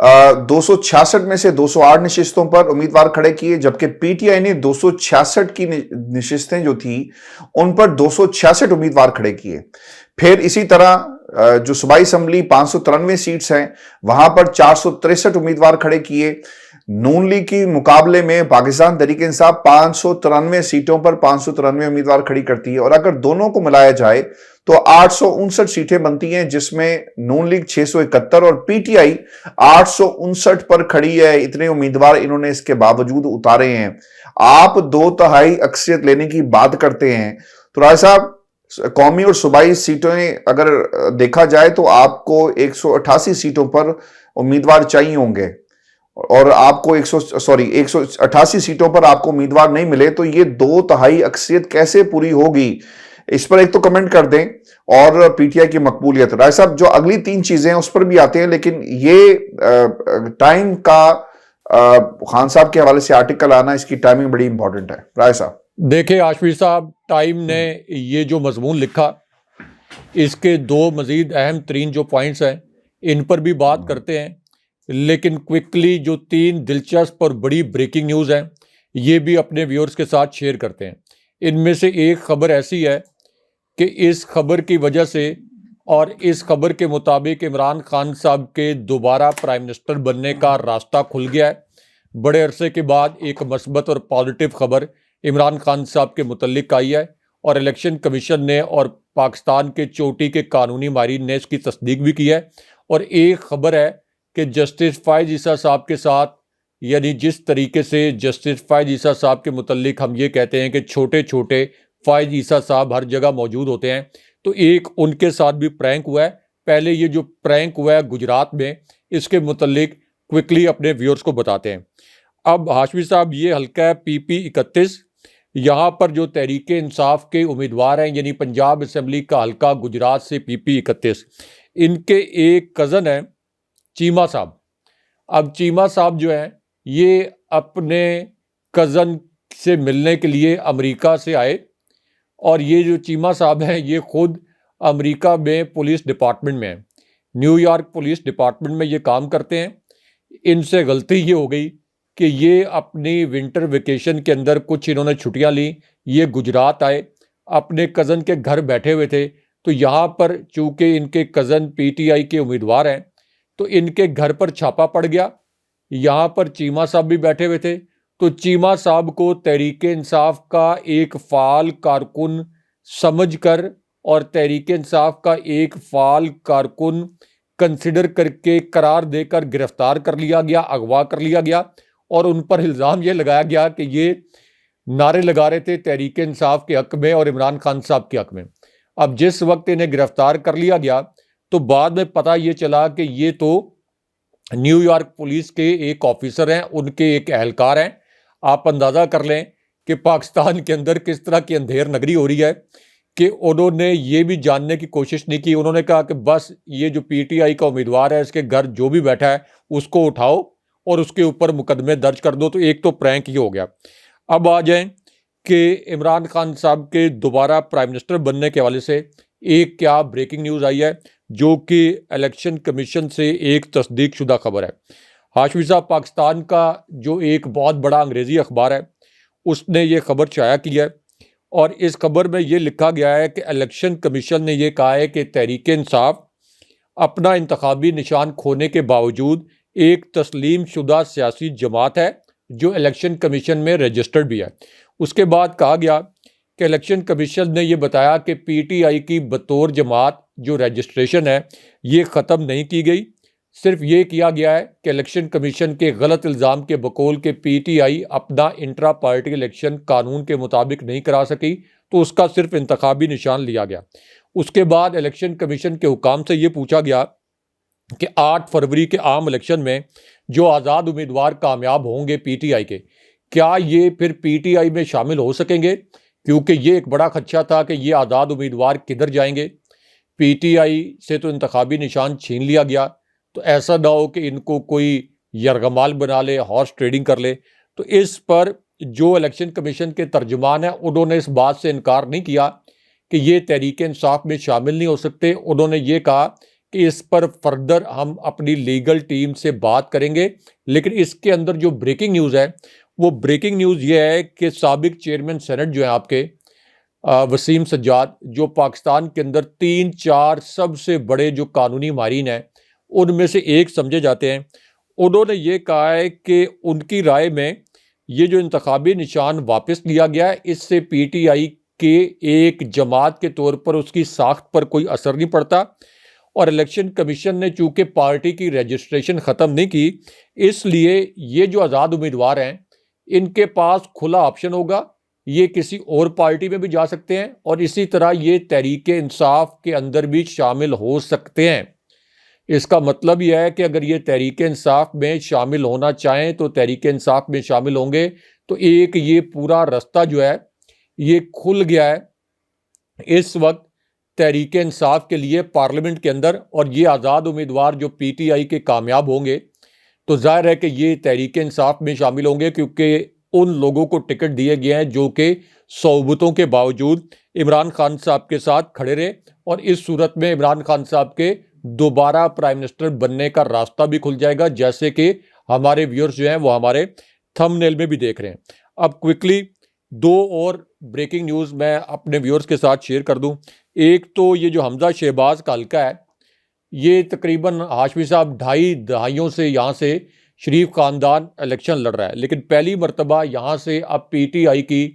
266 میں سے 208 نشستوں پر امیدوار کھڑے کیے، جبکہ پی ٹی آئی نے 266 کی نشستیں جو تھی ان پر 266 امیدوار کھڑے کیے۔ پھر اسی طرح جو صوبائی اسمبلی 593 سیٹس ہیں وہاں پر 463 امیدوار کھڑے کیے۔ نون لیگ کی مقابلے میں پاکستان تحریک انصاف 593 سیٹوں پر 593 امیدوار کھڑی کرتی ہے، اور اگر دونوں کو ملایا جائے تو 859 سیٹیں بنتی ہیں، جس میں نون لیگ 671 اور پی ٹی آئی 859 پر کھڑی ہے۔ اتنے امیدوار انہوں نے اس کے باوجود اتارے ہیں۔ آپ 2/3 اکثریت لینے کی بات کرتے ہیں تو راجہ صاحب قومی اور صوبائی سیٹیں اگر دیکھا جائے تو آپ کو 188 سیٹوں پر امیدوار چاہیے ہوں گے، اور آپ کو 188 سیٹوں پر آپ کو امیدوار نہیں ملے تو یہ 2/3 اکثریت کیسے پوری ہوگی؟ اس پر ایک تو کمنٹ کر دیں، اور پی ٹی آئی کی مقبولیت۔ رائے صاحب جو اگلی 3 چیزیں ہیں اس پر بھی آتے ہیں، لیکن یہ ٹائم کا خان صاحب کے حوالے سے آرٹیکل آنا، اس کی ٹائمنگ بڑی امپورٹنٹ ہے۔ رائے صاحب دیکھیں ہاشمی صاحب، ٹائم نے یہ جو مضمون لکھا اس کے 2 مزید اہم ترین جو پوائنٹس ہیں ان پر بھی بات کرتے ہیں، لیکن کوئکلی جو 3 دلچسپ اور بڑی بریکنگ نیوز ہیں یہ بھی اپنے ویورز کے ساتھ شیئر کرتے ہیں۔ ان میں سے ایک خبر ایسی ہے کہ اس خبر کی وجہ سے اور اس خبر کے مطابق عمران خان صاحب کے دوبارہ پرائم منسٹر بننے کا راستہ کھل گیا ہے۔ بڑے عرصے کے بعد ایک مثبت اور پازیٹیو خبر عمران خان صاحب کے متعلق آئی ہے، اور الیکشن کمیشن نے اور پاکستان کے چوٹی کے قانونی ماہرین نے اس کی تصدیق بھی کی ہے۔ اور ایک خبر ہے کہ جسٹس فائز عیسیٰ صاحب کے ساتھ، یعنی جس طریقے سے جسٹس فائز عیسیٰ صاحب کے متعلق ہم یہ کہتے ہیں کہ چھوٹے چھوٹے فائز عیسیٰ صاحب ہر جگہ موجود ہوتے ہیں، تو ایک ان کے ساتھ بھی پرینک ہوا ہے۔ پہلے یہ جو پرینک ہوا ہے گجرات میں، اس کے متعلق کوئکلی اپنے ویورز کو بتاتے ہیں۔ اب ہاشمی صاحب یہ حلقہ ہے PP 31، یہاں پر جو تحریک انصاف کے امیدوار ہیں، یعنی پنجاب اسمبلی کا حلقہ گجرات سے PP 31، ان کے ایک کزن ہیں چیمہ صاحب۔ اب چیمہ صاحب جو ہیں یہ اپنے کزن سے ملنے کے لیے امریکہ سے آئے، اور یہ جو چیمہ صاحب ہیں یہ خود امریکہ میں پولیس ڈپارٹمنٹ میں ہیں، نیو یارک پولیس ڈپارٹمنٹ میں یہ کام کرتے ہیں۔ ان سے غلطی یہ ہو گئی کہ یہ اپنی ونٹر ویکیشن کے اندر کچھ انہوں نے چھٹیاں لیں، یہ گجرات آئے، اپنے کزن کے گھر بیٹھے ہوئے تھے، تو یہاں پر چونکہ ان کے کزن PTI کے امیدوار ہیں تو ان کے گھر پر چھاپا پڑ گیا۔ یہاں پر چیمہ صاحب بھی بیٹھے ہوئے تھے، تو چیمہ صاحب کو تحریک انصاف کا ایک فعال کارکن سمجھ کر اور تحریک انصاف کا ایک فعال کارکن کنسیڈر کر کے قرار دے کر گرفتار کر لیا گیا، اغوا کر لیا گیا، اور ان پر الزام یہ لگایا گیا کہ یہ نعرے لگا رہے تھے تحریک انصاف کے حق میں اور عمران خان صاحب کے حق میں۔ اب جس وقت انہیں گرفتار کر لیا گیا تو بعد میں پتہ یہ چلا کہ یہ تو نیو یارک پولیس کے ایک آفیسر ہیں، ان کے ایک اہلکار ہیں۔ آپ اندازہ کر لیں کہ پاکستان کے اندر کس طرح کی اندھیر نگری ہو رہی ہے کہ انہوں نے یہ بھی جاننے کی کوشش نہیں کی۔ انہوں نے کہا کہ بس یہ جو PTI کا امیدوار ہے اس کے گھر جو بھی بیٹھا ہے اس کو اٹھاؤ اور اس کے اوپر مقدمے درج کر دو۔ تو ایک تو پرینک یہ ہو گیا۔ اب آ جائیں کہ عمران خان صاحب کے دوبارہ پرائم منسٹر بننے کے حوالے سے ایک کیا بریکنگ نیوز آئی ہے، جو کہ الیکشن کمیشن سے ایک تصدیق شدہ خبر ہے۔ ہاشمی صاحب، پاکستان کا جو ایک بہت بڑا انگریزی اخبار ہے اس نے یہ خبر شائع کی ہے، اور اس خبر میں یہ لکھا گیا ہے کہ الیکشن کمیشن نے یہ کہا ہے کہ تحریک انصاف اپنا انتخابی نشان کھونے کے باوجود ایک تسلیم شدہ سیاسی جماعت ہے جو الیکشن کمیشن میں رجسٹرڈ بھی ہے۔ اس کے بعد کہا گیا کہ الیکشن کمیشن نے یہ بتایا کہ PTI کی بطور جماعت جو رجسٹریشن ہے یہ ختم نہیں کی گئی، صرف یہ کیا گیا ہے کہ الیکشن کمیشن کے غلط الزام کے بقول کہ PTI اپنا انٹرا پارٹی الیکشن قانون کے مطابق نہیں کرا سکی تو اس کا صرف انتخابی نشان لیا گیا۔ اس کے بعد الیکشن کمیشن کے حکام سے یہ پوچھا گیا کہ 8 فروری کے عام الیکشن میں جو آزاد امیدوار کامیاب ہوں گے PTI کے، کیا یہ پھر PTI میں شامل ہو سکیں گے؟ کیونکہ یہ ایک بڑا خدشہ تھا کہ یہ آزاد امیدوار کدھر جائیں گے۔ PTI سے تو انتخابی نشان چھین لیا گیا، تو ایسا نہ ہو کہ ان کو کوئی یرغمال بنا لے، ہارس ٹریڈنگ کر لے۔ تو اس پر جو الیکشن کمیشن کے ترجمان ہیں انہوں نے اس بات سے انکار نہیں کیا کہ یہ تحریک انصاف میں شامل نہیں ہو سکتے۔ انہوں نے یہ کہا کہ اس پر فردر ہم اپنی لیگل ٹیم سے بات کریں گے، لیکن اس کے اندر جو بریکنگ نیوز ہے وہ بریکنگ نیوز یہ ہے کہ سابق چیئرمین سینٹ جو ہیں آپ کے وسیم سجاد، جو پاکستان کے اندر 3-4 سب سے بڑے جو قانونی ماہرین ہیں ان میں سے ایک سمجھے جاتے ہیں، انہوں نے یہ کہا ہے کہ ان کی رائے میں یہ جو انتخابی نشان واپس لیا گیا ہے اس سے پی ٹی آئی کے ایک جماعت کے طور پر اس کی ساخت پر کوئی اثر نہیں پڑتا، اور الیکشن کمیشن نے چونکہ پارٹی کی رجسٹریشن ختم نہیں کی، اس لیے یہ جو آزاد امیدوار ہیں ان کے پاس کھلا آپشن ہوگا، یہ کسی اور پارٹی میں بھی جا سکتے ہیں اور اسی طرح یہ تحریک انصاف کے اندر بھی شامل ہو سکتے ہیں۔ اس کا مطلب یہ ہے کہ اگر یہ تحریک انصاف میں شامل ہونا چاہیں تو تحریک انصاف میں شامل ہوں گے، تو ایک یہ پورا رستہ جو ہے یہ کھل گیا ہے اس وقت تحریک انصاف کے لیے پارلیمنٹ کے اندر، اور یہ آزاد امیدوار جو پی ٹی آئی کے کامیاب ہوں گے تو ظاہر ہے کہ یہ تحریک انصاف میں شامل ہوں گے، کیونکہ ان لوگوں کو ٹکٹ دیے گئے ہیں جو کہ صعوبتوں کے باوجود عمران خان صاحب کے ساتھ کھڑے رہے، اور اس صورت میں عمران خان صاحب کے دوبارہ پرائم منسٹر بننے کا راستہ بھی کھل جائے گا، جیسے کہ ہمارے ویورز جو ہیں وہ ہمارے تھم نیل میں بھی دیکھ رہے ہیں۔ اب کوئکلی 2 اور بریکنگ نیوز میں اپنے ویورز کے ساتھ شیئر کر دوں۔ ایک تو یہ جو حمزہ شہباز کا حلقہ ہے، یہ تقریباً ہاشمی صاحب 2.5 دہائیوں سے یہاں سے شریف خاندان الیکشن لڑ رہا ہے، لیکن پہلی مرتبہ یہاں سے اب پی ٹی آئی کی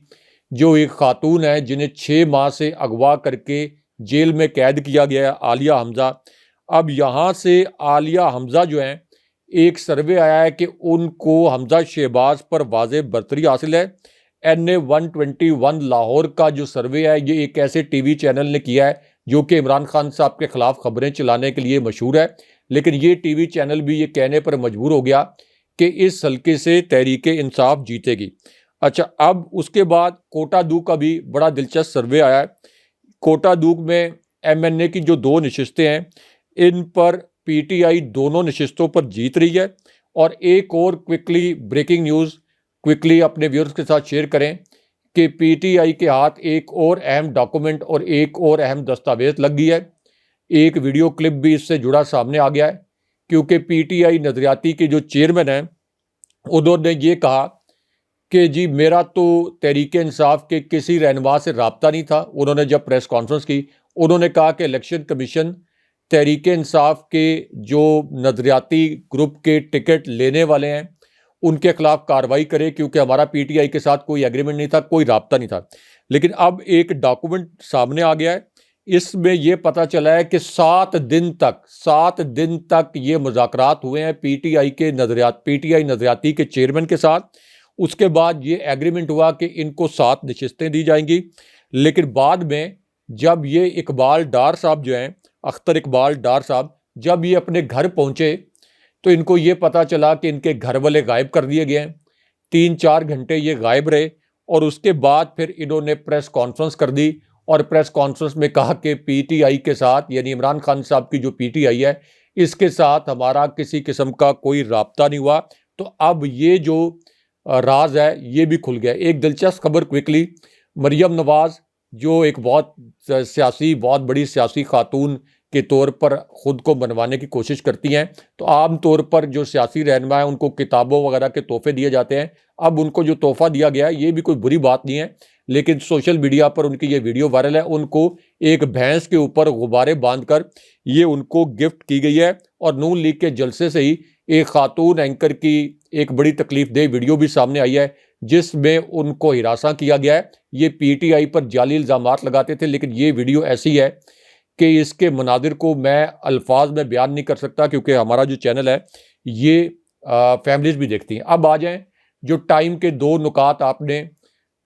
جو ایک خاتون ہے جنہیں 6 ماہ سے اغوا کر کے جیل میں قید کیا گیا ہے، عالیہ حمزہ، اب یہاں سے عالیہ حمزہ جو ہیں ایک سروے آیا ہے کہ ان کو حمزہ شہباز پر واضح برتری حاصل ہے۔ NA121 لاہور کا جو سروے ہے یہ ایک ایسے ٹی وی چینل نے کیا ہے جو کہ عمران خان صاحب کے خلاف خبریں چلانے کے لیے مشہور ہے، لیکن یہ ٹی وی چینل بھی یہ کہنے پر مجبور ہو گیا کہ اس حلقے سے تحریک انصاف جیتے گی۔ اچھا، اب اس کے بعد کوٹا دو کا بھی بڑا دلچسپ سروے آیا ہے۔ کوٹا دو میں MNA کی جو 2 نشستیں ہیں ان پر پی ٹی آئی دونوں نشستوں پر جیت رہی ہے، اور ایک اور کوئکلی بریکنگ نیوز کوئکلی اپنے ویورز کے ساتھ شیئر کریں کہ پی ٹی آئی کے ہاتھ ایک اور اہم ڈاکومنٹ اور ایک اور اہم دستاویز لگ گئی ہے۔ ایک ویڈیو کلپ بھی اس سے جڑا سامنے آ گیا ہے، کیونکہ پی ٹی آئی نظریاتی کے جو چیئرمین ہیں انہوں نے یہ کہا کہ جی میرا تو تحریک انصاف کے کسی رہنما سے رابطہ نہیں تھا۔ انہوں نے جب پریس کانفرنس کی انہوں نے کہا کہ الیکشن کمیشن تحریک انصاف کے جو نظریاتی گروپ کے ٹکٹ لینے والے ہیں ان کے خلاف کارروائی کرے، کیونکہ ہمارا پی ٹی آئی کے ساتھ کوئی ایگریمنٹ نہیں تھا، کوئی رابطہ نہیں تھا۔ لیکن اب ایک ڈاکومنٹ سامنے آ گیا ہے، اس میں یہ پتہ چلا ہے کہ 7 دن تک یہ مذاکرات ہوئے ہیں پی ٹی آئی نظریاتی کے چیئرمین کے ساتھ۔ اس کے بعد یہ ایگریمنٹ ہوا کہ ان کو 7 نشستیں دی جائیں گی، لیکن بعد میں جب یہ اقبال ڈار صاحب جو ہیں، اختر اقبال ڈار صاحب، جب یہ اپنے گھر پہنچے تو ان کو یہ پتہ چلا کہ ان کے گھر والے غائب کر دیے گئے ہیں۔ 3-4 گھنٹے یہ غائب رہے، اور اس کے بعد پھر انہوں نے پریس کانفرنس کر دی، اور پریس کانفرنس میں کہا کہ پی ٹی آئی کے ساتھ، یعنی عمران خان صاحب کی جو پی ٹی آئی ہے اس کے ساتھ ہمارا کسی قسم کا کوئی رابطہ نہیں ہوا۔ تو اب یہ جو راز ہے یہ بھی کھل گیا۔ ایک دلچسپ خبر کوئکلی، مریم نواز جو ایک بہت بڑی سیاسی خاتون کے طور پر خود کو بنوانے کی کوشش کرتی ہیں، تو عام طور پر جو سیاسی رہنما ہیں ان کو کتابوں وغیرہ کے تحفے دیے جاتے ہیں۔ اب ان کو جو تحفہ دیا گیا ہے یہ بھی کوئی بری بات نہیں ہے، لیکن سوشل میڈیا پر ان کی یہ ویڈیو وائرل ہے، ان کو ایک بھینس کے اوپر غبارے باندھ کر یہ ان کو گفٹ کی گئی ہے، اور نون لیگ کے جلسے سے ہی ایک خاتون اینکر کی ایک بڑی تکلیف دہ ویڈیو بھی سامنے آئی ہے جس میں ان کو ہراساں کیا گیا ہے۔ یہ پی ٹی آئی پر جعلی الزامات لگاتے تھے، لیکن یہ ویڈیو ایسی ہے کہ اس کے مناظر کو میں الفاظ میں بیان نہیں کر سکتا، کیونکہ ہمارا جو چینل ہے یہ فیملیز بھی دیکھتی ہیں۔ اب آ جائیں جو ٹائم کے 2 نکات آپ نے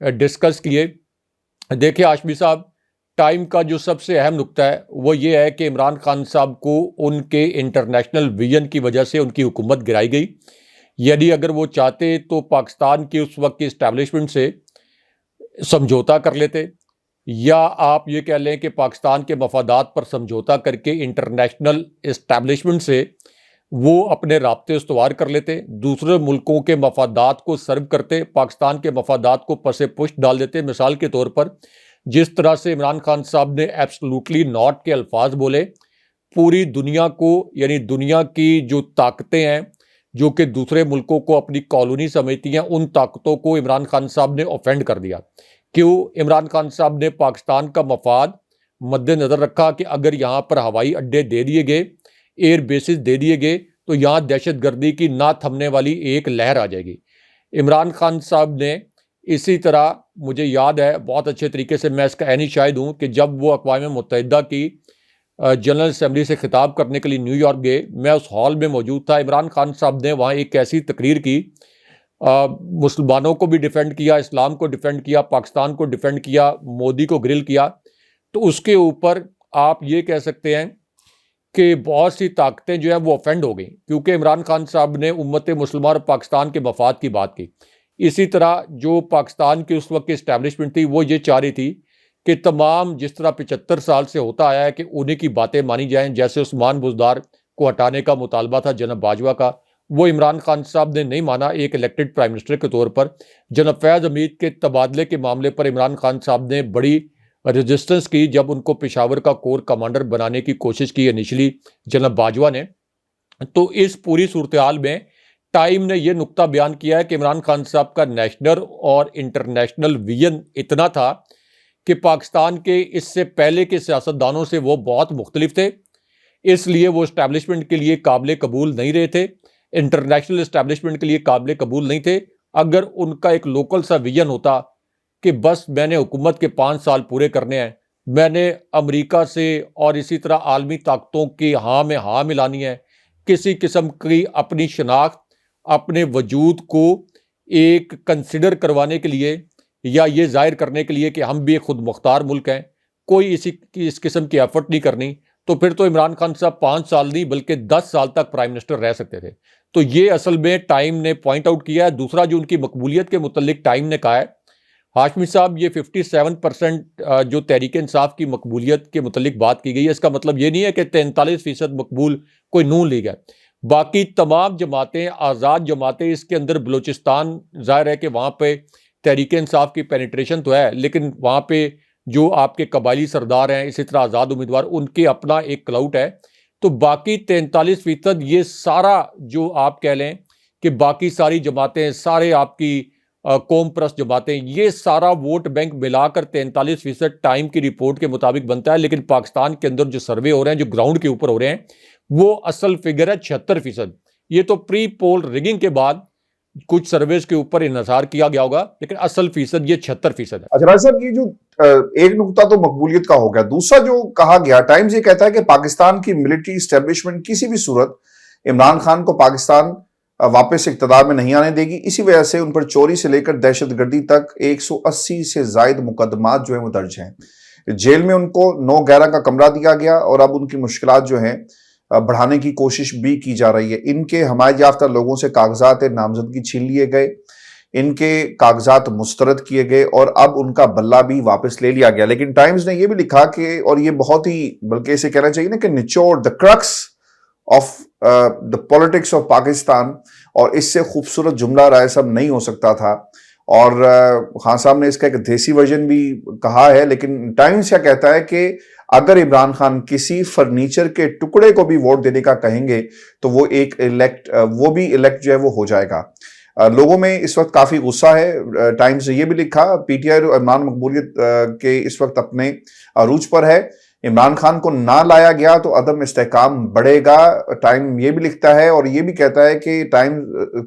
ڈسکس کیے۔ دیکھیں ہاشمی صاحب، ٹائم کا جو سب سے اہم نکتہ ہے وہ یہ ہے کہ عمران خان صاحب کو ان کے انٹرنیشنل ویژن کی وجہ سے ان کی حکومت گرائی گئی، یعنی اگر وہ چاہتے تو پاکستان کی اس وقت کی اسٹیبلشمنٹ سے سمجھوتا کر لیتے، یا آپ یہ کہہ لیں کہ پاکستان کے مفادات پر سمجھوتا کر کے انٹرنیشنل اسٹیبلشمنٹ سے وہ اپنے رابطے استوار کر لیتے، دوسرے ملکوں کے مفادات کو سرو کرتے، پاکستان کے مفادات کو پس پشت ڈال دیتے۔ مثال کے طور پر جس طرح سے عمران خان صاحب نے ایبسلوٹلی ناٹ کے الفاظ بولے، پوری دنیا کو، یعنی دنیا کی جو طاقتیں ہیں جو کہ دوسرے ملکوں کو اپنی کالونی سمجھتی ہیں، ان طاقتوں کو عمران خان صاحب نے اوفینڈ کر دیا۔ کیوں؟ عمران خان صاحب نے پاکستان کا مفاد مد نظر رکھا کہ اگر یہاں پر ہوائی اڈے دے دیے گئے، ایئر بیسز دے دیے گئے، تو یہاں دہشت گردی کی نہ تھمنے والی ایک لہر آ جائے گی۔ عمران خان صاحب نے اسی طرح، مجھے یاد ہے بہت اچھے طریقے سے، میں اس کا عینی شاہد ہوں کہ جب وہ اقوام متحدہ کی جنرل اسمبلی سے خطاب کرنے کے لیے نیو یارک گئے، میں اس ہال میں موجود تھا۔ عمران خان صاحب نے وہاں ایک ایسی تقریر کی، مسلمانوں کو بھی ڈیفینڈ کیا، اسلام کو ڈیفینڈ کیا، پاکستان کو ڈیفینڈ کیا، مودی کو گرل کیا۔ تو اس کے اوپر آپ یہ کہہ سکتے ہیں کہ بہت سی طاقتیں جو ہیں وہ اوفینڈ ہو گئیں، کیونکہ عمران خان صاحب نے امت مسلمہ اور پاکستان کے مفاد کی بات کی۔ اسی طرح جو پاکستان کی اس وقت کی اسٹیبلشمنٹ تھی، وہ یہ چاہ رہی تھی کہ تمام، جس طرح 75 سال سے ہوتا آیا ہے، کہ انہیں کی باتیں مانی جائیں، جیسے عثمان بزدار کو ہٹانے کا مطالبہ تھا جناب باجوہ کا، وہ عمران خان صاحب نے نہیں مانا ایک الیکٹڈ پرائم منسٹر کے طور پر۔ جناب فیاض حمید کے تبادلے کے معاملے پر عمران خان صاحب نے بڑی ریزسٹنس کی، جب ان کو پشاور کا کور کمانڈر بنانے کی کوشش کی انیشلی جناب باجوہ نے۔ تو اس پوری صورتحال میں ٹائم نے یہ نقطہ بیان کیا ہے کہ عمران خان صاحب کا نیشنل اور انٹرنیشنل ویژن اتنا تھا کہ پاکستان کے اس سے پہلے کے سیاستدانوں سے وہ بہت مختلف تھے، اس لیے وہ اسٹیبلشمنٹ کے لیے قابل قبول نہیں رہے تھے، انٹرنیشنل اسٹیبلشمنٹ کے لیے قابل قبول نہیں تھے۔ اگر ان کا ایک لوکل سا ویژن ہوتا کہ بس میں نے حکومت کے 5 سال پورے کرنے ہیں، میں نے امریکہ سے اور اسی طرح عالمی طاقتوں کی ہاں میں ہاں ملانی ہے، کسی قسم کی اپنی شناخت، اپنے وجود کو ایک کنسیڈر کروانے کے لیے یا یہ ظاہر کرنے کے لیے کہ ہم بھی ایک خود مختار ملک ہیں، کوئی اس قسم کی ایفرٹ نہیں کرنی، تو پھر تو عمران خان صاحب 5 سال نہیں بلکہ 10 سال تک پرائم منسٹر رہ سکتے تھے۔ تو یہ اصل میں ٹائم نے پوائنٹ آؤٹ کیا ہے۔ دوسرا جو ان کی مقبولیت کے متعلق ٹائم نے کہا ہے، ہاشمی صاحب، یہ 57% جو تحریک انصاف کی مقبولیت کے متعلق بات کی گئی ہے، اس کا مطلب یہ نہیں ہے کہ 43% مقبول کوئی نون لیگ ہے۔ باقی تمام جماعتیں، آزاد جماعتیں، اس کے اندر بلوچستان ظاہر ہے کہ وہاں پہ تحریک انصاف کی پینیٹریشن تو ہے، لیکن وہاں پہ جو آپ کے قبائلی سردار ہیں، اسی طرح آزاد امیدوار، ان کے اپنا ایک کلاؤٹ ہے۔ تو باقی 43% یہ سارا جو آپ کہہ لیں کہ باقی ساری جماعتیں، سارے آپ کی قوم پرست جماعتیں، یہ سارا ووٹ بینک ملا کر 43% ٹائم کی رپورٹ کے مطابق بنتا ہے، لیکن پاکستان کے اندر جو سروے ہو رہے ہیں، جو گراؤنڈ کے اوپر ہو رہے ہیں، وہ اصل فگر ہے 76%۔ یہ تو پری پول ریگنگ کے بعد کچھ سرویز کے اوپر انحصار کیا گیا ہوگا، لیکن اصل فیصد یہ 76% ہے۔ اچھا راج صاحب، یہ جو ایک نقطہ تو مقبولیت کا ہو گیا، دوسرا جو کہا گیا، ٹائمز یہ کہتا ہے کہ پاکستان کی ملٹری اسٹیبلشمنٹ کسی بھی صورت عمران خان کو پاکستان واپس اقتدار میں نہیں آنے دے گی، اسی وجہ سے ان پر چوری سے لے کر دہشت گردی تک 180 سے زائد مقدمات جو ہیں وہ درج ہیں۔ جیل میں ان کو 9/11 کا کمرہ دیا گیا، اور اب ان کی مشکلات جو ہیں بڑھانے کی کوشش بھی کی جا رہی ہے۔ ان کے حمایت یافتہ لوگوں سے کاغذات نامزدگی چھین لیے گئے، ان کے کاغذات مسترد کیے گئے، اور اب ان کا بلہ بھی واپس لے لیا گیا۔ لیکن ٹائمز نے یہ بھی لکھا کہ، اور یہ بہت ہی، بلکہ اسے کہنا چاہیے نا کہ نچوڑ، the crux of the politics of Pakistan, اور اس سے خوبصورت جملہ رائے صاحب نہیں ہو سکتا تھا، اور خان صاحب نے اس کا ایک دیسی ورژن بھی کہا ہے۔ لیکن ٹائمز کیا کہتا ہے کہ اگر عمران خان کسی فرنیچر کے ٹکڑے کو بھی ووٹ دینے کا کہیں گے تو وہ بھی الیکٹ جو ہے وہ ہو جائے گا۔ لوگوں میں اس وقت کافی غصہ ہے۔ ٹائمز نے یہ بھی لکھا، پی ٹی آئی عمران مقبولیت کے اس وقت اپنے عروج پر ہے، عمران خان کو نہ لایا گیا تو عدم استحکام بڑھے گا۔ ٹائم یہ بھی لکھتا ہے، اور یہ بھی کہتا ہے کہ ٹائم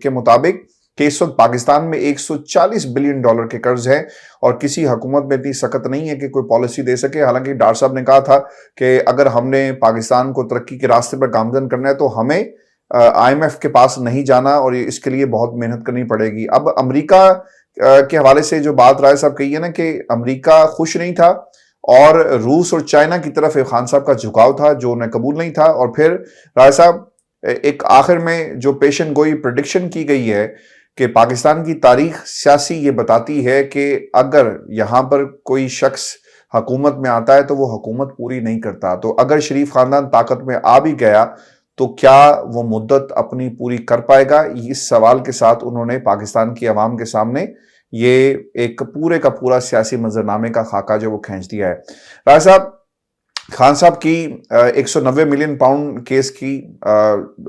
کے مطابق کہ اس وقت پاکستان میں $140 بلین کے قرض ہیں، اور کسی حکومت میں اتنی سخت نہیں ہے کہ کوئی پالیسی دے سکے۔ حالانکہ ڈار صاحب نے کہا تھا کہ اگر ہم نے پاکستان کو ترقی کے راستے پر گامزن کرنا ہے تو ہمیں IMF کے پاس نہیں جانا، اور اس کے لیے بہت محنت کرنی پڑے گی۔ اب امریکہ کے حوالے سے جو بات رائے صاحب کہی ہے نا کہ امریکہ خوش نہیں تھا، اور روس اور چائنا کی طرف خان صاحب کا جھکاؤ تھا جو انہیں قبول نہیں تھا۔ اور پھر رائے صاحب ایک آخر میں جو پیشن گوئی پریڈکشن کی گئی ہے کہ پاکستان کی تاریخ سیاسی یہ بتاتی ہے کہ اگر یہاں پر کوئی شخص حکومت میں آتا ہے تو وہ حکومت پوری نہیں کرتا، تو اگر شریف خاندان طاقت میں آ بھی گیا تو کیا وہ مدت اپنی پوری کر پائے گا؟ اس سوال کے ساتھ انہوں نے پاکستان کی عوام کے سامنے یہ ایک پورے کا پورا سیاسی منظرنامے کا خاکہ جو وہ کھینچ دیا ہے۔ راج صاحب، خان صاحب کی 190 ملین پاؤنڈ کیس کی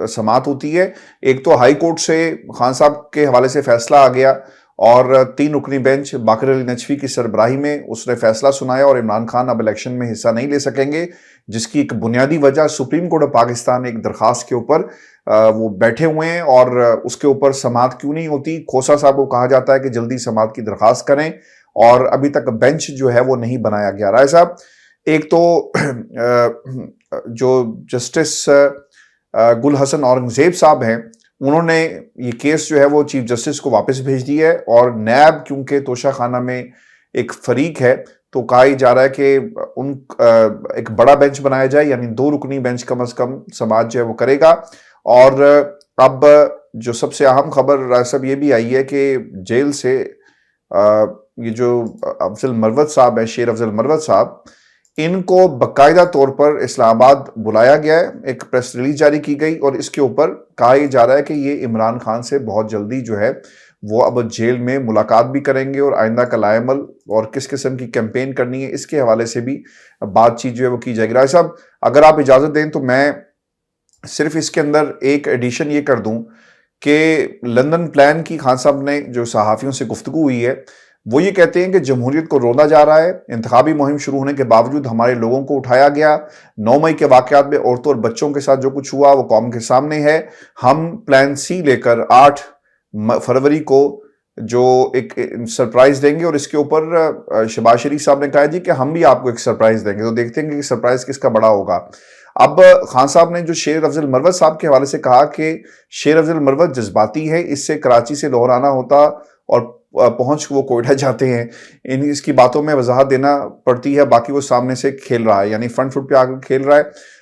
سماعت ہوتی ہے. ایک تو ہائی کورٹ سے خان صاحب کے حوالے سے فیصلہ آ گیا اور 3 رکنی بینچ باقر علی نجفی کی سربراہی میں اس نے فیصلہ سنایا اور عمران خان اب الیکشن میں حصہ نہیں لے سکیں گے، جس کی ایک بنیادی وجہ سپریم کورٹ آف پاکستان ایک درخواست کے اوپر وہ بیٹھے ہوئے ہیں اور اس کے اوپر سماعت کیوں نہیں ہوتی. کھوسا صاحب کو کہا جاتا ہے کہ جلدی سماعت کی درخواست کریں اور ابھی تک بینچ جو ہے وہ نہیں بنایا گیا. رائے صاحب، ایک تو جو جسٹس گل حسن اورنگزیب صاحب ہیں، انہوں نے یہ کیس جو ہے وہ چیف جسٹس کو واپس بھیج دی ہے اور نیب کیونکہ توشہ خانہ میں ایک فریق ہے تو کہا جا رہا ہے کہ ان ایک بڑا بینچ بنایا جائے، یعنی 2 رکنی بینچ کم از کم سماعت جو ہے وہ کرے گا. اور اب جو سب سے اہم خبر رائے صاحب یہ بھی آئی ہے کہ جیل سے یہ جو افضل مروت صاحب ہیں، شیر افضل مروت صاحب، ان کو باقاعدہ طور پر اسلام آباد بلایا گیا ہے. ایک پریس ریلیز جاری کی گئی اور اس کے اوپر کہا یہ جا رہا ہے کہ یہ عمران خان سے بہت جلدی جو ہے وہ اب جیل میں ملاقات بھی کریں گے اور آئندہ کا لائے عمل اور کس قسم کی کیمپین کرنی ہے اس کے حوالے سے بھی بات چیت جو ہے وہ کی جائے گی. رائے صاحب، اگر آپ اجازت دیں تو میں صرف اس کے اندر ایک ایڈیشن یہ کر دوں کہ لندن پلان کی خان صاحب نے جو صحافیوں سے گفتگو ہوئی ہے وہ یہ کہتے ہیں کہ جمہوریت کو روندا جا رہا ہے. انتخابی مہم شروع ہونے کے باوجود ہمارے لوگوں کو اٹھایا گیا. 9 مئی کے واقعات میں عورتوں اور بچوں کے ساتھ جو کچھ ہوا وہ قوم کے سامنے ہے. ہم پلان سی لے کر 8 فروری کو جو ایک سرپرائز دیں گے اور اس کے اوپر شہباز شریف صاحب نے کہا جی کہ ہم بھی آپ کو ایک سرپرائز دیں گے، تو دیکھتے ہیں کہ سرپرائز کس کا بڑا ہوگا. اب خان صاحب نے جو شیر افضل مروت صاحب کے حوالے سے کہا کہ شیر افضل مروت جذباتی ہے، اس سے کراچی سے لاہور آنا ہوتا اور پہنچ وہ کوئٹہ جاتے ہیں. اس کی باتوں میں وضاحت دینا پڑتی ہے، باقی وہ سامنے سے کھیل رہا ہے، یعنی فرنٹ فٹ پہ آ کر کھیل رہا ہے.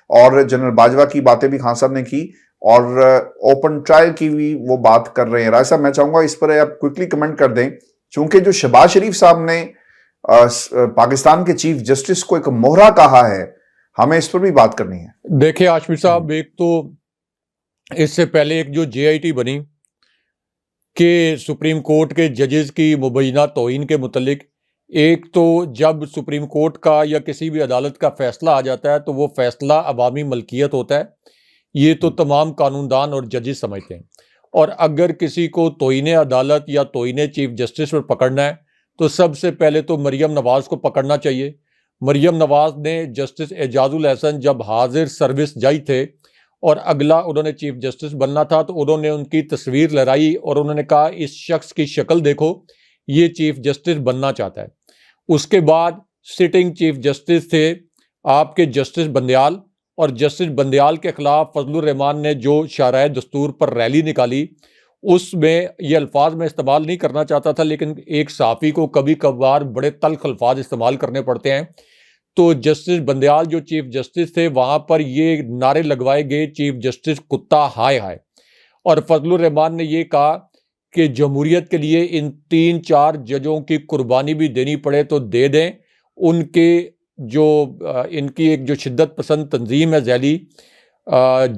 اور جنرل باجوہ کی باتیں بھی خان صاحب نے کی اور اوپن ٹرائل کی بھی وہ بات کر رہے ہیں. رائے صاحب، میں چاہوں گا اس پر آپ کوئکلی کمنٹ کر دیں، چونکہ جو شہباز شریف صاحب نے پاکستان کے چیف جسٹس کو ایک مہرہ کہا ہے، ہمیں اس پر بھی بات کرنی ہے. دیکھیں ہاشمی صاحب، ایک تو اس سے پہلے ایک جو جے آئی ٹی بنی کہ سپریم کورٹ کے ججز کی مبینہ توہین کے متعلق، ایک تو جب سپریم کورٹ کا یا کسی بھی عدالت کا فیصلہ آ جاتا ہے تو وہ فیصلہ عوامی ملکیت ہوتا ہے، یہ تو تمام قانون دان اور ججز سمجھتے ہیں. اور اگر کسی کو توہین عدالت یا توہین چیف جسٹس پر پکڑنا ہے تو سب سے پہلے تو مریم نواز کو پکڑنا چاہیے. مریم نواز نے جسٹس اعجاز الحسن جب حاضر سروس جج تھے اور اگلا انہوں نے چیف جسٹس بننا تھا تو انہوں نے ان کی تصویر لہرائی اور انہوں نے کہا اس شخص کی شکل دیکھو، یہ چیف جسٹس بننا چاہتا ہے. اس کے بعد سٹنگ چیف جسٹس تھے آپ کے جسٹس بندیال، اور جسٹس بندیال کے خلاف فضل الرحمان نے جو شارع دستور پر ریلی نکالی، اس میں یہ الفاظ میں استعمال نہیں کرنا چاہتا تھا لیکن ایک صحافی کو کبھی کبھار بڑے تلخ الفاظ استعمال کرنے پڑتے ہیں. تو جسٹس بندیال جو چیف جسٹس تھے وہاں پر یہ نعرے لگوائے گئے چیف جسٹس کتا ہائے ہائے. اور فضل الرحمان نے یہ کہا کہ جمہوریت کے لیے ان 3-4 ججوں کی قربانی بھی دینی پڑے تو دے دیں. ان کے جو ان کی ایک جو شدت پسند تنظیم ہے ذیلی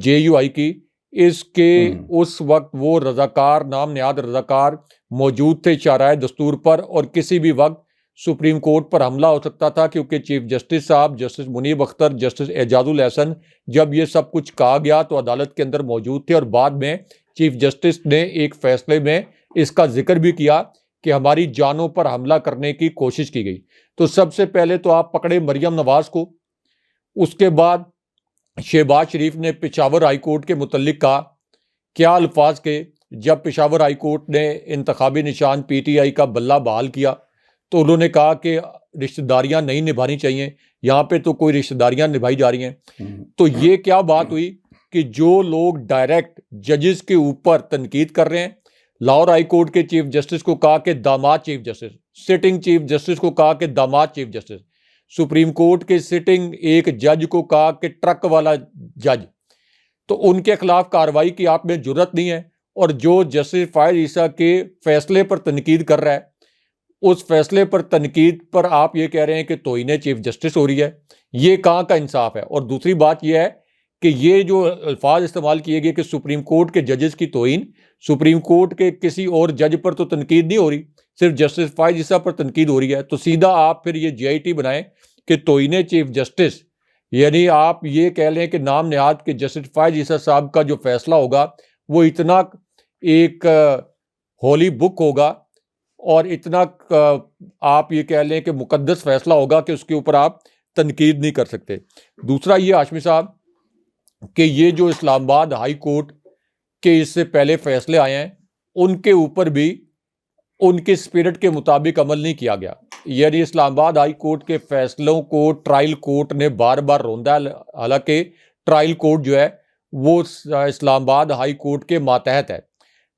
JUI کی، اس کے اس وقت وہ رضاکار، نام نہاد رضاکار موجود تھے شارع دستور پر، اور کسی بھی وقت سپریم کورٹ پر حملہ ہو سکتا تھا کیونکہ چیف جسٹس صاحب، جسٹس منیب اختر، جسٹس اعجاز الحسن جب یہ سب کچھ کہا گیا تو عدالت کے اندر موجود تھے. اور بعد میں چیف جسٹس نے ایک فیصلے میں اس کا ذکر بھی کیا کہ ہماری جانوں پر حملہ کرنے کی کوشش کی گئی. تو سب سے پہلے تو آپ پکڑے مریم نواز کو. اس کے بعد شہباز شریف نے پشاور ہائی کورٹ کے متعلق کہا، کیا الفاظ کے جب پشاور ہائی کورٹ نے انتخابی نشان PTI کا بلہ بحال کیا تو انہوں نے کہا کہ رشتہ داریاں نہیں نبھانی چاہیے، یہاں پہ تو کوئی رشتہ داریاں نبھائی جا رہی ہیں. تو یہ کیا بات ہوئی کہ جو لوگ ڈائریکٹ ججز کے اوپر تنقید کر رہے ہیں، لاہور ہائی کورٹ کے چیف جسٹس کو کہا کہ داماد chief justice, sitting chief justice کو کہا کہ داماد چیف جسٹس، سپریم کورٹ کے سٹنگ ایک جج کو کہا کہ ٹرک والا جج. تو ان کے خلاف کارروائی کی آپ میں جرت نہیں ہے. اور جو جسٹس فائز عیسیٰ کے فیصلے پر تنقید کر رہا ہے، اس فیصلے پر تنقید پر آپ یہ کہہ رہے ہیں کہ توہین چیف جسٹس ہو رہی ہے، یہ کہاں کا انصاف ہے؟ اور دوسری بات یہ ہے کہ یہ جو الفاظ استعمال کیے گئے کہ سپریم کورٹ کے ججز کی توہین، سپریم کورٹ کے کسی اور جج پر تو تنقید نہیں ہو رہی، صرف جسٹس فائز عیسیٰ پر تنقید ہو رہی ہے. تو سیدھا آپ پھر یہ JIT بنائیں کہ توہین چیف جسٹس یعنی آپ یہ کہہ لیں کہ نام نہاد کہ جسٹس فائز عیسیٰ صاحب کا جو فیصلہ ہوگا وہ اتنا ایک ہولی بک ہوگا اور اتنا آپ یہ کہہ لیں کہ مقدس فیصلہ ہوگا کہ اس کے اوپر آپ تنقید نہیں کر سکتے۔ دوسرا یہ ہاشمی صاحب کہ یہ جو اسلام آباد ہائی کورٹ کے اس سے پہلے فیصلے آئے ہیں ان کے اوپر بھی ان کے اسپرٹ کے مطابق عمل نہیں کیا گیا، یعنی اسلام آباد ہائی کورٹ کے فیصلوں کو ٹرائل کورٹ نے بار بار روندا ہے، حالانکہ ٹرائل کورٹ جو ہے وہ اسلام آباد ہائی کورٹ کے ماتحت ہے۔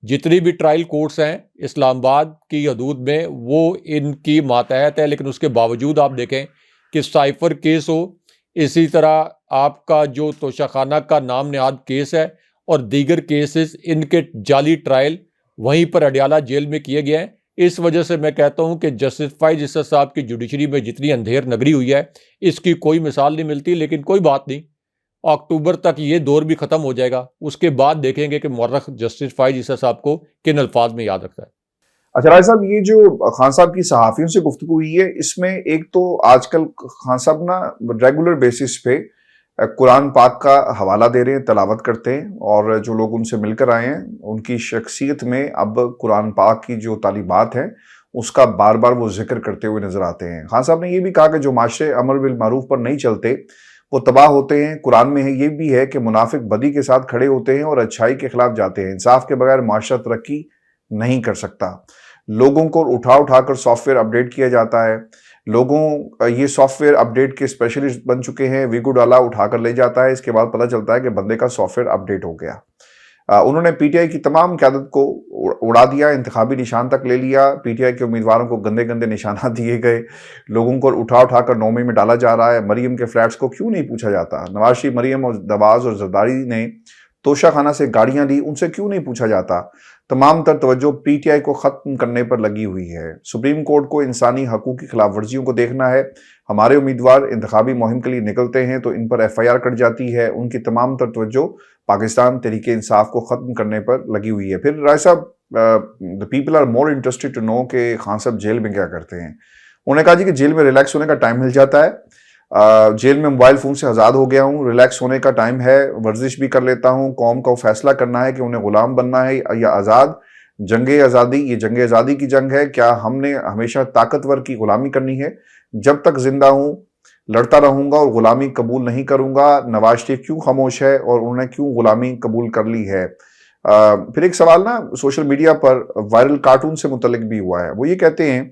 جتنی بھی ٹرائل کورٹس ہیں اسلام آباد کی حدود میں وہ ان کی ماتحت ہے، لیکن اس کے باوجود آپ دیکھیں کہ سائفر کیس ہو، اسی طرح آپ کا جو توشہ خانہ کا نام نہاد کیس ہے اور دیگر کیسز، ان کے جعلی ٹرائل وہیں پر اڈیالہ جیل میں کیے گئے ہیں۔ اس وجہ سے میں کہتا ہوں کہ جسٹس فائز عیسیٰ صاحب کی جوڈیشری میں جتنی اندھیر نگری ہوئی ہے اس کی کوئی مثال نہیں ملتی، لیکن کوئی بات نہیں، اکتوبر تک یہ دور بھی ختم ہو جائے گا، اس کے بعد دیکھیں گے کہ مورخ جسٹس فائز عیسیٰ صاحب کو کن الفاظ میں یاد رکھتا ہے۔ اچھا راج صاحب، یہ جو خان صاحب کی صحافیوں سے گفتگو ہوئی ہے اس میں ایک تو آج کل خان صاحب نا ریگولر بیسس پہ قرآن پاک کا حوالہ دے رہے ہیں، تلاوت کرتے ہیں، اور جو لوگ ان سے مل کر آئے ہیں ان کی شخصیت میں اب قرآن پاک کی جو تعلیمات ہیں اس کا بار بار وہ ذکر کرتے ہوئے نظر آتے ہیں۔ خان صاحب نے یہ بھی کہا کہ جو معاشرے امر بالمعروف پر نہیں چلتے وہ تباہ ہوتے ہیں۔ قرآن میں یہ بھی ہے کہ منافق بدی کے ساتھ کھڑے ہوتے ہیں اور اچھائی کے خلاف جاتے ہیں۔ انصاف کے بغیر معاشرہ ترقی نہیں کر سکتا۔ لوگوں کو اٹھا کر سافٹ ویئر اپڈیٹ کیا جاتا ہے، لوگوں یہ سافٹ ویئر اپڈیٹ کے اسپیشلسٹ بن چکے ہیں، ویگو ڈالا اٹھا کر لے جاتا ہے، اس کے بعد پتہ چلتا ہے کہ بندے کا سافٹ ویئر اپڈیٹ ہو گیا۔ انہوں نے پی ٹی آئی کی تمام قیادت کو اڑا دیا، انتخابی نشان تک لے لیا، پی ٹی آئی کے امیدواروں کو گندے گندے نشانات دیے گئے، لوگوں کو اٹھا کر 9 میں ڈالا جا رہا ہے۔ مریم کے فلیٹس کو کیوں نہیں پوچھا جاتا؟ نواز شریف، مریم اور نواز اور زرداری نے توشہ خانہ سے گاڑیاں لی، ان سے کیوں نہیں پوچھا جاتا؟ تمام تر توجہ پی ٹی آئی کو ختم کرنے پر لگی ہوئی ہے۔ سپریم کورٹ کو انسانی حقوق کی خلاف ورزیوں کو دیکھنا ہے۔ ہمارے امیدوار انتخابی مہم کے لیے نکلتے ہیں تو ان پر ایف آئی آر کٹ جاتی ہے۔ ان کی تمام تر توجہ پاکستان تحریک انصاف کو ختم کرنے پر لگی ہوئی ہے۔ پھر رائے صاحب، the people are more interested to know کہ خان صاحب جیل میں کیا کرتے ہیں۔ انہوں نے کہا جی کہ جیل میں ریلیکس ہونے کا ٹائم مل جاتا ہے، جیل میں موبائل فون سے آزاد ہو گیا ہوں، ریلیکس ہونے کا ٹائم ہے، ورزش بھی کر لیتا ہوں، قوم کو فیصلہ کرنا ہے کہ انہیں غلام بننا ہے یا آزاد۔ جنگ آزادی، یہ جنگ آزادی کی جنگ ہے۔ کیا ہم نے ہمیشہ طاقتور کی غلامی کرنی ہے؟ جب تک زندہ ہوں لڑتا رہوں گا اور غلامی قبول نہیں کروں گا۔ نواز شریف کیوں خاموش ہے اور انہوں نے کیوں غلامی قبول کر لی ہے؟ پھر ایک سوال نا سوشل میڈیا پر وائرل کارٹون سے متعلق بھی ہوا ہے۔ وہ یہ کہتے ہیں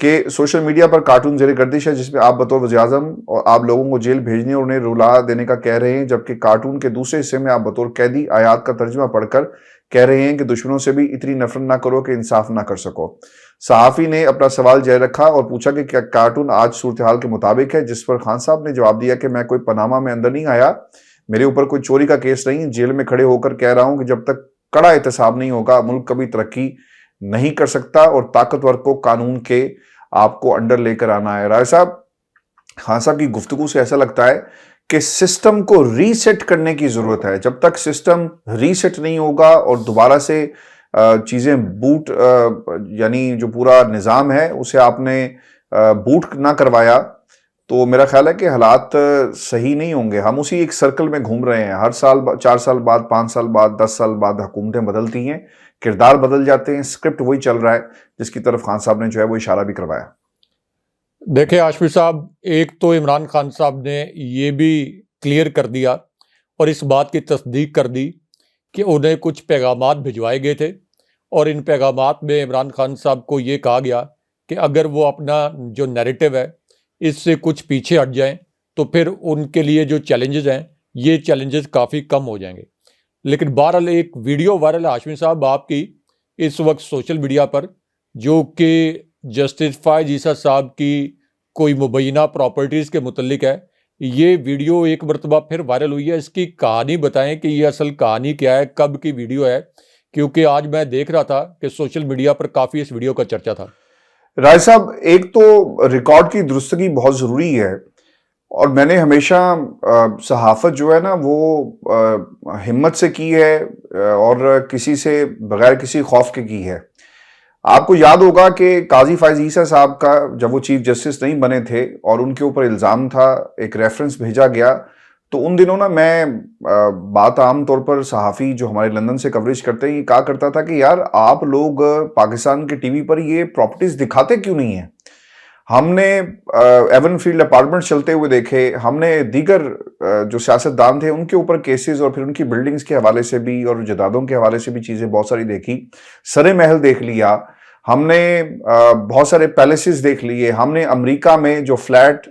کہ سوشل میڈیا پر کارٹون زیر گردش ہے جس میں آپ بطور وزیر اعظم اور آپ لوگوں کو جیل بھیجنے اور انہیں رلا دینے کا کہہ رہے ہیں، جبکہ کارٹون کے دوسرے حصے میں آپ بطور قیدی آیات کا ترجمہ پڑھ کر کہہ رہے ہیں کہ دشمنوں سے بھی اتنی نفرت نہ کرو کہ انصاف نہ کر سکو۔ صحافی نے اپنا سوال جاری رکھا اور پوچھا کہ کیا کارٹون آج صورتحال کے مطابق ہے، جس پر خان صاحب نے جواب دیا کہ میں کوئی پاناما میں اندر نہیں آیا، میرے اوپر کوئی چوری کا کیس نہیں، جیل میں کھڑے ہو کر کہہ رہا ہوں کہ جب تک کڑا احتساب نہیں ہوگا ملک کبھی ترقی نہیں کر سکتا اور طاقتور کو قانون کے آپ کو انڈر لے کر آنا ہے۔ رائے صاحب، خان صاحب کی گفتگو سے ایسا لگتا ہے کہ سسٹم کو ری سیٹ کرنے کی ضرورت ہے۔ جب تک سسٹم ری سیٹ نہیں ہوگا اور دوبارہ سے چیزیں بوٹ یعنی جو پورا نظام ہے اسے آپ نے بوٹ نہ کروایا تو میرا خیال ہے کہ حالات صحیح نہیں ہوں گے۔ ہم اسی ایک سرکل میں گھوم رہے ہیں، ہر سال 4 سال بعد، 5 سال بعد، 10 سال بعد حکومتیں بدلتی ہیں، کردار بدل جاتے ہیں، اسکرپٹ وہی چل رہا ہے جس کی طرف خان صاحب نے جو ہے وہ اشارہ بھی کروایا۔ دیکھیں ہاشمی صاحب، ایک تو عمران خان صاحب نے یہ بھی کلیئر کر دیا اور اس بات کی تصدیق کر دی کہ انہیں کچھ پیغامات بھجوائے گئے تھے اور ان پیغامات میں عمران خان صاحب کو یہ کہا گیا کہ اگر وہ اپنا جو نیریٹو ہے اس سے کچھ پیچھے ہٹ جائیں تو پھر ان کے لیے جو چیلنجز ہیں یہ چیلنجز کافی کم ہو جائیں گے۔ لیکن بہرحال ایک ویڈیو وائرل ہے ہاشمی صاحب آپ کی اس وقت سوشل میڈیا پر، جو کہ جسٹس فائز عیسیٰ صاحب کی کوئی مبینہ پراپرٹیز کے متعلق ہے۔ یہ ویڈیو ایک مرتبہ پھر وائرل ہوئی ہے، اس کی کہانی بتائیں کہ یہ اصل کہانی کیا ہے، کب کی ویڈیو ہے، کیونکہ آج میں دیکھ رہا تھا کہ سوشل میڈیا پر کافی اس ویڈیو کا چرچا تھا۔ رائے صاحب، ایک تو ریکارڈ کی درستگی بہت ضروری ہے اور میں نے ہمیشہ صحافت جو ہے نا وہ ہمت سے کی ہے اور کسی سے بغیر کسی خوف کے کی ہے۔ آپ کو یاد ہوگا کہ قاضی فائز عیسیٰ صاحب کا جب وہ چیف جسٹس نہیں بنے تھے اور ان کے اوپر الزام تھا، ایک ریفرنس بھیجا گیا، تو ان دنوں نا میں بات عام طور پر صحافی جو ہمارے لندن سے کوریج کرتے ہیں یہ کہا کرتا تھا کہ یار آپ لوگ پاکستان کے ٹی وی پر یہ پراپرٹیز دکھاتے کیوں نہیں ہیں؟ ہم نے ایون فیلڈ اپارٹمنٹ چلتے ہوئے دیکھے، ہم نے دیگر جو سیاستدان تھے ان کے اوپر کیسز اور پھر ان کی بلڈنگز کے حوالے سے بھی اور جدادوں کے حوالے سے بھی چیزیں بہت ساری دیکھی، سر محل دیکھ لیا، ہم نے بہت سارے پیلیسز دیکھ لیے، ہم نے امریکہ میں جو فلیٹ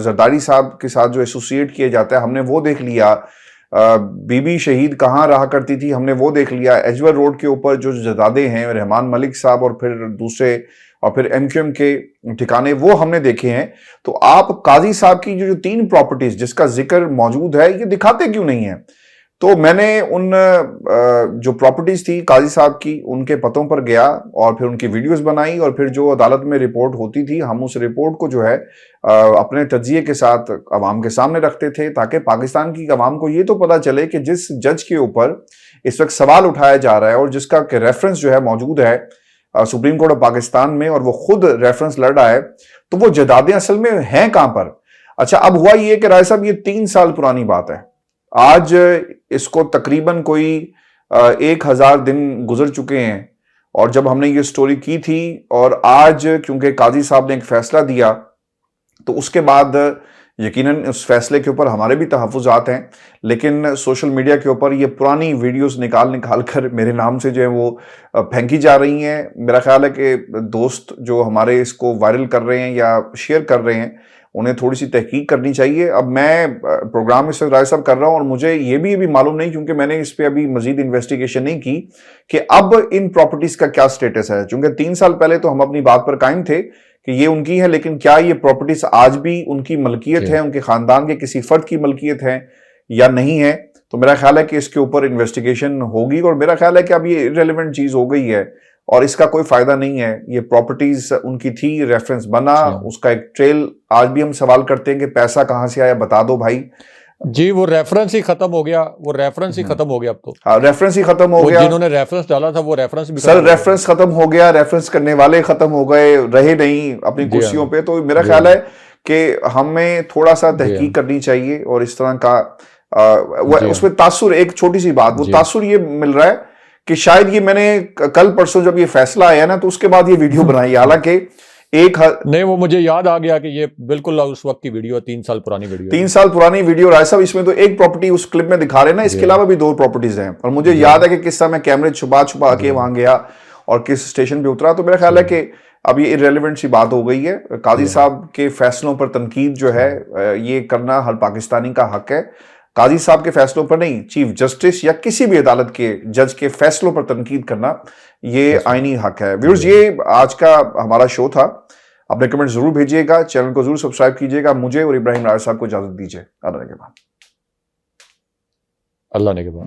زرداری صاحب کے ساتھ جو ایسوسیٹ کیا جاتا ہے ہم نے وہ دیکھ لیا، بی بی شہید کہاں رہا کرتی تھی ہم نے وہ دیکھ لیا، ایجور روڈ کے اوپر جو جدادے ہیں رحمان ملک صاحب اور پھر دوسرے اور پھر ایم کیو ایم کے ٹھکانے وہ ہم نے دیکھے ہیں۔ تو آپ قاضی صاحب کی جو 3 پراپرٹیز جس کا ذکر موجود ہے یہ دکھاتے کیوں نہیں ہیں؟ تو میں نے ان جو پراپرٹیز تھی قاضی صاحب کی ان کے پتوں پر گیا اور پھر ان کی ویڈیوز بنائی، اور پھر جو عدالت میں رپورٹ ہوتی تھی ہم اس رپورٹ کو جو ہے اپنے تجزیے کے ساتھ عوام کے سامنے رکھتے تھے، تاکہ پاکستان کی عوام کو یہ تو پتا چلے کہ جس جج کے اوپر اس وقت سوال اٹھایا جا رہا ہے اور جس کا ریفرنس جو ہے موجود ہے سپریم کورٹ آف پاکستان میں اور وہ خود ریفرنس لڑ رہا ہے، تو وہ جدادیں اصل میں ہیں کہاں پر؟ اچھا اب ہوا یہ کہ رائے صاحب یہ 3 سال پرانی بات ہے، آج اس کو تقریباً کوئی 1000 دن گزر چکے ہیں، اور جب ہم نے یہ سٹوری کی تھی اور آج کیونکہ قاضی صاحب نے ایک فیصلہ دیا تو اس کے بعد یقیناً اس فیصلے کے اوپر ہمارے بھی تحفظات ہیں، لیکن سوشل میڈیا کے اوپر یہ پرانی ویڈیوز نکال کر میرے نام سے جو ہے وہ پھینکی جا رہی ہیں۔ میرا خیال ہے کہ دوست جو ہمارے اس کو وائرل کر رہے ہیں یا شیئر کر رہے ہیں انہیں تھوڑی سی تحقیق کرنی چاہیے۔ اب میں پروگرام اس وقت رائے صاحب کر رہا ہوں اور مجھے یہ بھی معلوم نہیں کیونکہ میں نے اس پہ ابھی مزید انویسٹیگیشن نہیں کی کہ اب ان پراپرٹیز کا کیا سٹیٹس ہے، چونکہ 3 سال پہلے تو ہم اپنی بات پر قائم تھے کہ یہ ان کی ہے، لیکن کیا یہ پراپرٹیز آج بھی ان کی ملکیت ہے، ان کے خاندان کے کسی فرد کی ملکیت ہے یا نہیں ہے؟ تو میرا خیال ہے کہ اس کے اوپر انویسٹیگیشن ہوگی، اور میرا خیال ہے کہ اب یہ ریلیونٹ چیز ہو گئی ہے اور اس کا کوئی فائدہ نہیں ہے۔ یہ پراپرٹیز ان کی تھی، ریفرنس بنا، اس کا ایک ٹریل آج بھی ہم سوال کرتے ہیں کہ پیسہ کہاں سے آیا بتا دو بھائی۔ جی وہ ریفرنس ہی ختم ہو گیا، اب تو ہاں ریفرنس ہی ختم ہو گیا، جنہوں نے ریفرنس ڈالا تھا وہ ریفرنس بھی سر ریفرنس ختم ہو گیا، ریفرنس کرنے والے ختم ہو گئے، رہے نہیں اپنی کرسیوں پہ۔ تو میرا خیال ہے کہ ہمیں تھوڑا سا تحقیق کرنی چاہیے، اور اس طرح کا اس میں تاثر، ایک چھوٹی سی بات، وہ تاثر یہ مل رہا ہے کہ شاید یہ میں نے کل پرسوں جب یہ فیصلہ آیا نا تو اس کے بعد یہ ویڈیو بنائی، حالانکہ نہیں وہ مجھے یاد آ گیا کہ یہ بالکل اس وقت کی ویڈیو ہے، 3 سال پرانی ویڈیو، 3 سال پرانی ویڈیو۔ رائے صاحب اس میں تو ایک پراپرٹی اس کلپ میں دکھا رہے ہیں نا، اس کے علاوہ بھی 2 پراپرٹیز ہیں، اور مجھے یاد ہے کہ کس طرح میں کیمرے چھپا کے وہاں گیا اور کس اسٹیشن پہ اترا۔ تو میرا خیال ہے کہ اب یہ irrelevant سی بات ہو گئی ہے۔ قاضی صاحب کے فیصلوں پر تنقید جو ہے یہ کرنا ہر پاکستانی کا حق ہے، قاضی صاحب کے فیصلوں پر نہیں، چیف جسٹس یا کسی بھی عدالت کے جج کے فیصلوں پر تنقید کرنا یہ آئینی حق ہے۔ ویورز یہ آج کا ہمارا شو تھا، اپنے کمنٹ ضرور بھیجیے گا، چینل کو ضرور سبسکرائب کیجیے گا۔ مجھے اور ابراہیم رائے صاحب کو اجازت دیجیے، اللہ نے کے بعد۔